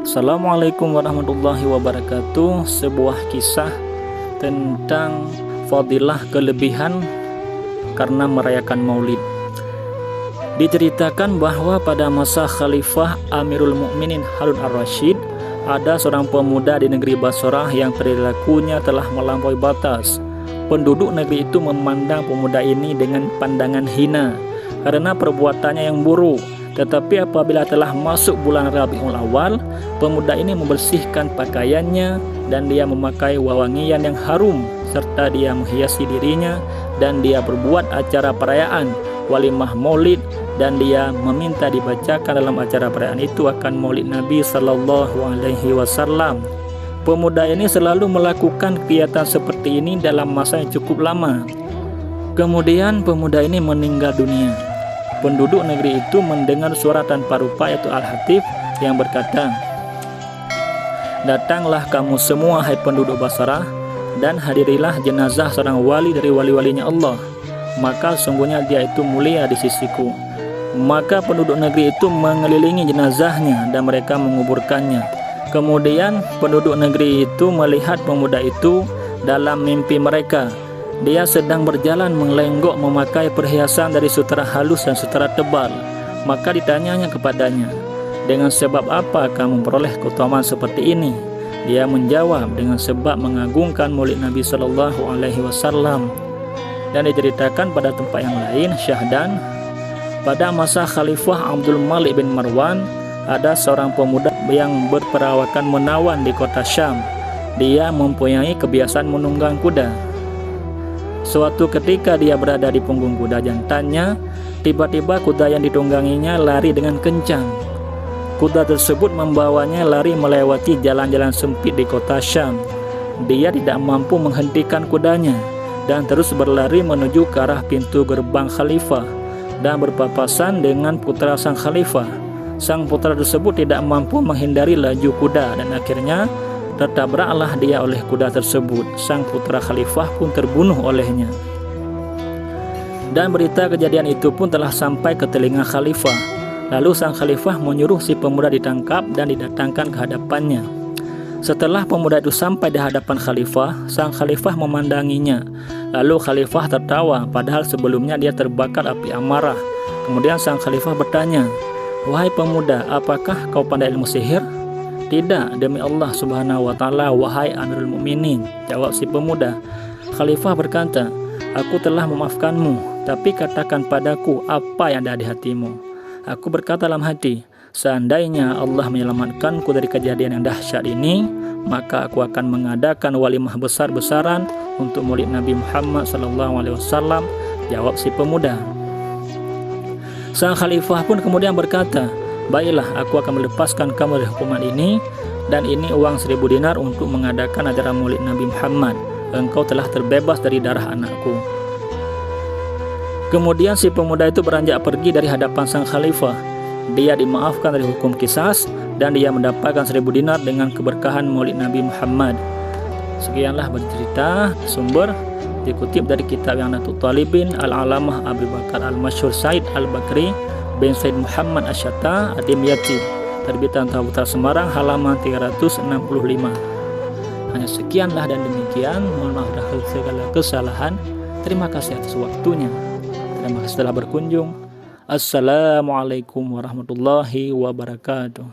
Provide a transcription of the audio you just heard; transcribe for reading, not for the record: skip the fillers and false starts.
Assalamualaikum warahmatullahi wabarakatuh. Sebuah kisah tentang fadilah kelebihan karena merayakan maulid. Diceritakan bahwa pada masa Khalifah Amirul Mukminin Harun ar-Rasyid, ada seorang pemuda di negeri Basrah yang perilakunya telah melampaui batas. Penduduk negeri itu memandang pemuda ini dengan pandangan hina karena perbuatannya yang buruk. Tetapi apabila telah masuk bulan Rabiul Awal, pemuda ini membersihkan pakaiannya dan dia memakai wewangian yang harum, serta dia menghiasi dirinya dan dia berbuat acara perayaan walimah maulid, dan dia meminta dibacakan dalam acara perayaan itu akan maulid Nabi Sallallahu Alaihi Wasallam. Pemuda ini selalu melakukan kegiatan seperti ini dalam masa yang cukup lama. Kemudian pemuda ini meninggal dunia. Penduduk negeri itu mendengar suara tanpa rupa, yaitu Al-Hatib, yang berkata, "Datanglah kamu semua, hai penduduk Basrah, dan hadirilah jenazah seorang wali dari wali-walinya Allah. Maka sungguhnya dia itu mulia di sisiku." Maka penduduk negeri itu mengelilingi jenazahnya dan mereka menguburkannya. Kemudian penduduk negeri itu melihat pemuda itu dalam mimpi mereka. Dia sedang berjalan melenggok memakai perhiasan dari sutera halus dan sutera tebal. Maka ditanyanya kepadanya, "Dengan sebab apa kamu memperoleh keutamaan seperti ini?" Dia menjawab, "Dengan sebab mengagungkan maulid Nabi Sallallahu Alaihi Wasallam." Dan diceritakan pada tempat yang lain, Syahdan, pada masa Khalifah Abdul Malik bin Marwan, ada seorang pemuda yang berperawakan menawan di kota Syam. Dia mempunyai kebiasaan menunggang kuda. Suatu ketika dia berada di punggung kuda jantannya, tiba-tiba kuda yang ditungganginya lari dengan kencang. Kuda tersebut membawanya lari melewati jalan-jalan sempit di kota Syam. Dia tidak mampu menghentikan kudanya dan terus berlari menuju ke arah pintu gerbang khalifah dan berpapasan dengan putra sang khalifah. Sang putra tersebut tidak mampu menghindari laju kuda dan akhirnya tertabraklah dia oleh kuda tersebut. Sang putra khalifah pun terbunuh olehnya. Dan berita kejadian itu pun telah sampai ke telinga khalifah. Lalu sang khalifah menyuruh si pemuda ditangkap dan didatangkan ke hadapannya. Setelah pemuda itu sampai di hadapan khalifah, sang khalifah memandanginya. Lalu khalifah tertawa, padahal sebelumnya dia terbakar api amarah. Kemudian sang khalifah bertanya, "Wahai pemuda, apakah kau pandai ilmu sihir?" "Tidak, demi Allah Subhanahu wa Ta'ala, wahai Amirul Mukminin," jawab si pemuda. Khalifah berkata, "Aku telah memaafkanmu, tapi katakan padaku apa yang ada di hatimu." Aku berkata dalam hati, "Seandainya Allah menyelamatkanku dari kejadian yang dahsyat ini, maka aku akan mengadakan walimah besar-besaran untuk maulid Nabi Muhammad SAW." Jawab si pemuda. Sang khalifah pun kemudian berkata, "Baiklah, aku akan melepaskan kamu dari hukuman ini, dan ini uang 1000 dinar untuk mengadakan acara maulid Nabi Muhammad. Engkau telah terbebas dari darah anakku." Kemudian si pemuda itu beranjak pergi dari hadapan sang khalifah. Dia dimaafkan dari hukum qisas dan dia mendapatkan 1000 dinar dengan keberkahan maulid Nabi Muhammad. Sekianlah bercerita, sumber dikutip dari kitab yang Nahdlatul Talibin Al-Alamah Abu Bakar Al-Masyhur Said Al-Bakri bin Said Muhammad Asyata Adimyati, terbitan Tahuta Semarang, halaman 365. Hanya sekianlah dan demikian. Mohon maaf atas segala kesalahan. Terima kasih atas waktunya. Terima kasih telah berkunjung. Assalamualaikum warahmatullahi wabarakatuh.